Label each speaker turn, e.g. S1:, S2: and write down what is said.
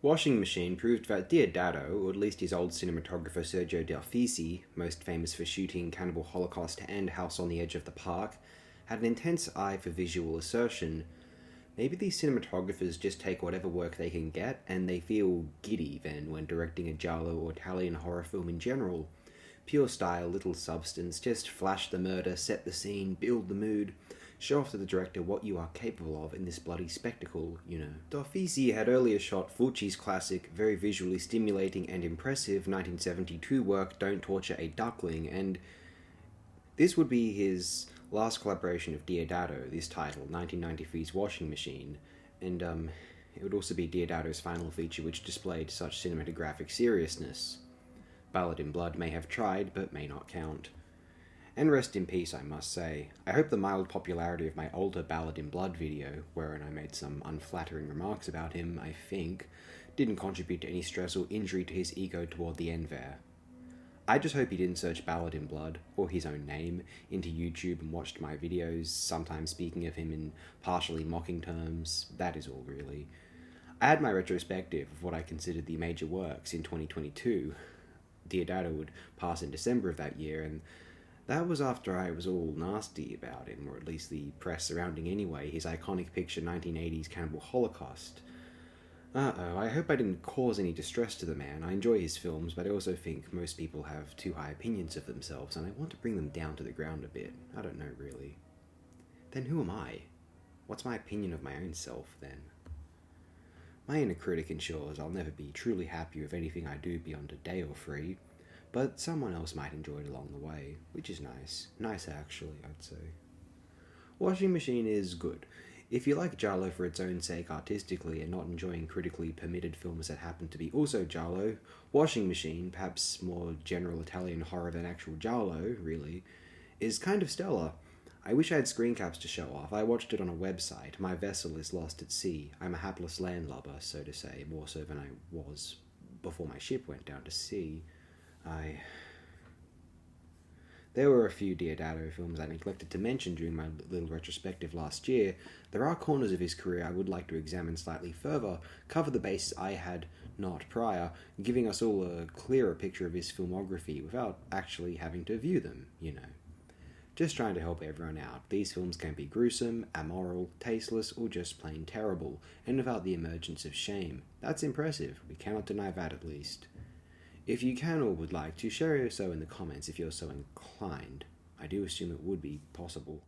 S1: Washing Machine proved that Deodato, or at least his old cinematographer Sergio Delfisi, most famous for shooting Cannibal Holocaust and House on the Edge of the Park, had an intense eye for visual assertion. Maybe these cinematographers just take whatever work they can get, and they feel giddy then when directing a giallo or Italian horror film in general. Pure style, little substance, just flash the murder, set the scene, build the mood, show off to the director what you are capable of in this bloody spectacle, you know. Dorfisi had earlier shot Fulci's classic, very visually stimulating and impressive 1972 work Don't Torture a Duckling, and this would be his last collaboration of Deodato, this title, 1993's Washing Machine, and it would also be Deodato's final feature which displayed such cinematographic seriousness. Ballad in Blood may have tried, but may not count. And rest in peace, I must say. I hope the mild popularity of my older Ballad in Blood video, wherein I made some unflattering remarks about him, I think, didn't contribute to any stress or injury to his ego toward the end there. I just hope he didn't search Ballad in Blood, or his own name, into YouTube and watched my videos, sometimes speaking of him in partially mocking terms. That is all, really. I had my retrospective of what I considered the major works in 2022. Deodato would pass in December of that year, and that was after I was all nasty about him, or at least the press surrounding anyway, his iconic picture 1980s Cannibal Holocaust. I hope I didn't cause any distress to the man. I enjoy his films, but I also think most people have too high opinions of themselves, and I want to bring them down to the ground a bit. I don't know, really. Then who am I? What's my opinion of my own self, then? My inner critic ensures I'll never be truly happy with anything I do beyond a day or three, but someone else might enjoy it along the way, which is nice. Nice, actually, I'd say. Washing Machine is good. If you like giallo for its own sake artistically and not enjoying critically permitted films that happen to be also giallo, Washing Machine, perhaps more general Italian horror than actual giallo, really, is kind of stellar. I wish I had screen caps to show off. I watched it on a website. My vessel is lost at sea. I'm a hapless landlubber, so to say, more so than I was before my ship went down to sea. There were a few Deodato films I neglected to mention during my little retrospective last year. There are corners of his career I would like to examine slightly further, cover the bases I had not prior, giving us all a clearer picture of his filmography without actually having to view them, you know. Just trying to help everyone out. These films can be gruesome, amoral, tasteless, or just plain terrible, and without the emergence of shame. That's impressive. We cannot deny that, at least. If you can or would like to, share so in the comments if you're so inclined. I do assume it would be possible.